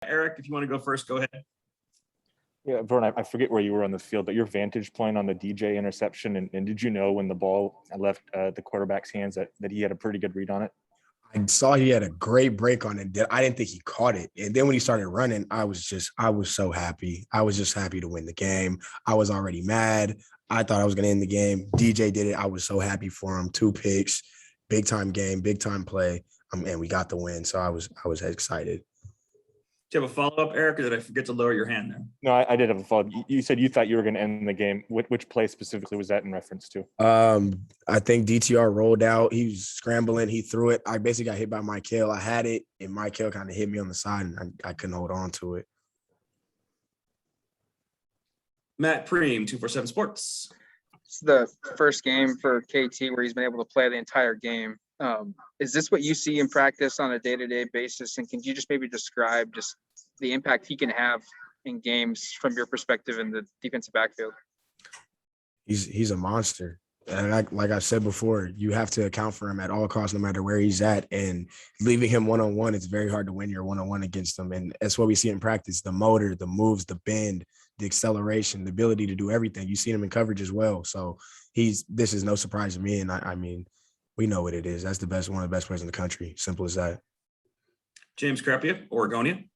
Eric, if you want to go first, go ahead. Yeah, Verone, I forget where you were on the field, but your vantage point on the DJ interception, and did you know when the ball left the quarterback's hands that he had a pretty good read on it? I saw he had a great break on it. I didn't think he caught it. And then when he started running, I was so happy. I was just happy to win the game. I was already mad. I thought I was going to end the game. DJ did it. I was so happy for him. 2 picks, big time game, big time play. And we got the win. So I was excited. Do you have a follow-up, Eric, or did I forget to lower your hand there? No, I did have a follow-up. You said you thought you were going to end the game. Which play specifically was that in reference to? I think DTR rolled out. He was scrambling. He threw it. I basically got hit by Michael. I had it, and Michael kind of hit me on the side, and I couldn't hold on to it. Matt Preem, 247 Sports. It's the first game for KT where he's been able to play the entire game. Is this what you see in practice on a day-to-day basis? And can you just maybe describe just the impact he can have in games from your perspective in the defensive backfield? He's a monster. And like I said before, you have to account for him at all costs, no matter where he's at. And leaving him one-on-one, it's very hard to win your one-on-one against him. And that's what we see in practice: the motor, the moves, the bend, the acceleration, the ability to do everything. You see him in coverage as well. So this is no surprise to me. And I mean, we know what it is. That's one of the best players in the country. Simple as that. James Crapia, Oregonia.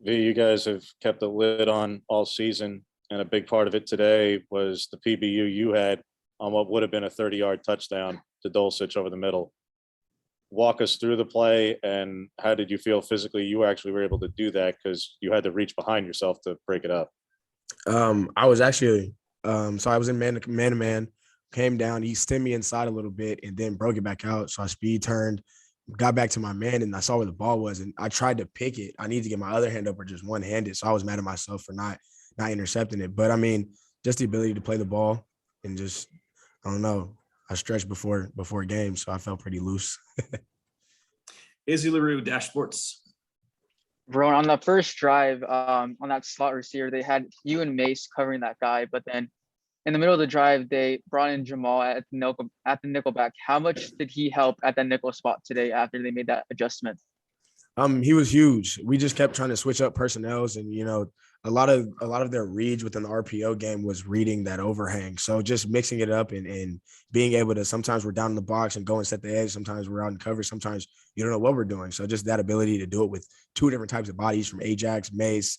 You guys have kept the lid on all season, and a big part of it today was the PBU you had on what would have been a 30-yard touchdown to Dulcich over the middle. Walk us through the play, and how did you feel physically you actually were able to do that, because you had to reach behind yourself to break it up? I was actually so I was in man-to-man, came down, he stemmed me inside a little bit and then broke it back out. So I speed turned, got back to my man, and I saw where the ball was, and I tried to pick it. I need to get my other hand up or just one-handed. So I was mad at myself for not intercepting it. But I mean, just the ability to play the ball and just, I don't know, I stretched before games, so I felt pretty loose. Izzy LaRue, Dash Sports. Verone, on the first drive, on that slot receiver, they had you and Mace covering that guy, but then in the middle of the drive, they brought in Jamal at the nickelback. How much did he help at that nickel spot today after they made that adjustment? He was huge. We just kept trying to switch up personnels, and a lot of their reads within the RPO game was reading that overhang. So just mixing it up and being able to, sometimes we're down in the box and go and set the edge. Sometimes we're out in cover. Sometimes you don't know what we're doing. So just that ability to do it with 2 different types of bodies, from Ajax, Mace,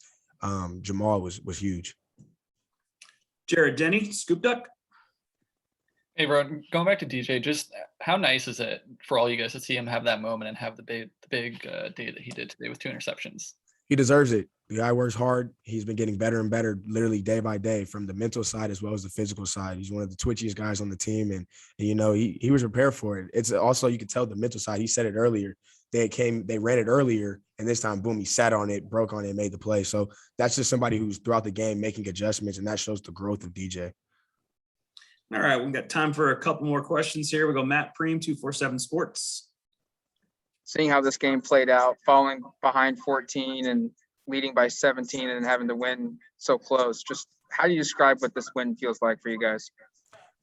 Jamal was huge. Jared Denny, Scoop Duck. Hey, bro, going back to DJ, just how nice is it for all you guys to see him have that moment and have the big day that he did today with 2 interceptions? He deserves it. The guy works hard. He's been getting better and better, literally day by day, from the mental side as well as the physical side. He's one of the twitchiest guys on the team, and he was prepared for it. It's also, you could tell the mental side. He said it earlier. They ran it earlier, and this time, boom, he sat on it, broke on it, and made the play. So that's just somebody who's throughout the game making adjustments, and that shows the growth of DJ. All right, we've got time for a couple more questions here. We go Matt Preem, 247 Sports. Seeing how this game played out, falling behind 14 and leading by 17 and having to win so close, just how do you describe what this win feels like for you guys?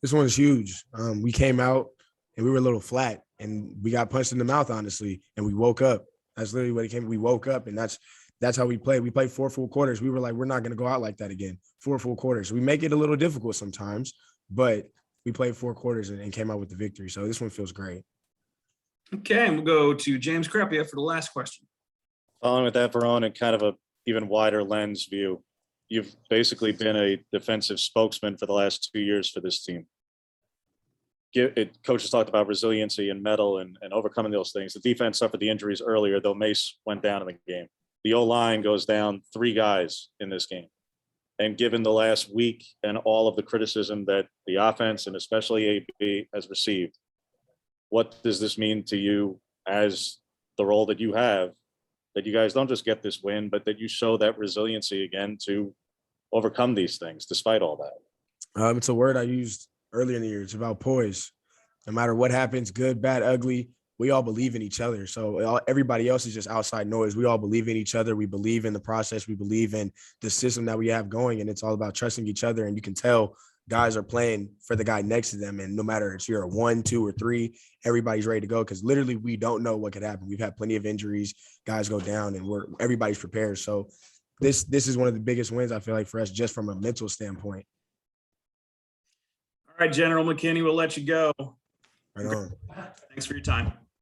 This one's huge. We came out and we were a little flat, and we got punched in the mouth, honestly, and we woke up. That's literally what it came. We woke up, and that's how we played. We played 4 full quarters. We were like, we're not going to go out like that again. 4 full quarters. We make it a little difficult sometimes, but we played 4 quarters and came out with the victory. So this one feels great. Okay, and we'll go to James Crapia for the last question. Following with that, Verone, and kind of a even wider lens view, you've basically been a defensive spokesman for the last 2 years for this team. Coaches talked about resiliency and mettle and overcoming those things. The defense suffered the injuries earlier, though Mace went down in the game. The O-line goes down 3 guys in this game. And given the last week and all of the criticism that the offense and especially AB has received, what does this mean to you as the role that you have, that you guys don't just get this win, but that you show that resiliency again to overcome these things despite all that? It's a word I used earlier in the year. It's about poise. No matter what happens, good, bad, ugly, we all believe in each other. So everybody else is just outside noise. We all believe in each other. We believe in the process. We believe in the system that we have going, and it's all about trusting each other. And you can tell guys are playing for the guy next to them. And no matter if you're a 1, 2, or 3, everybody's ready to go because literally we don't know what could happen. We've had plenty of injuries, guys go down, and everybody's prepared. So this is one of the biggest wins I feel like for us just from a mental standpoint. All right, General McKinney, we'll let you go. Right on. Thanks for your time.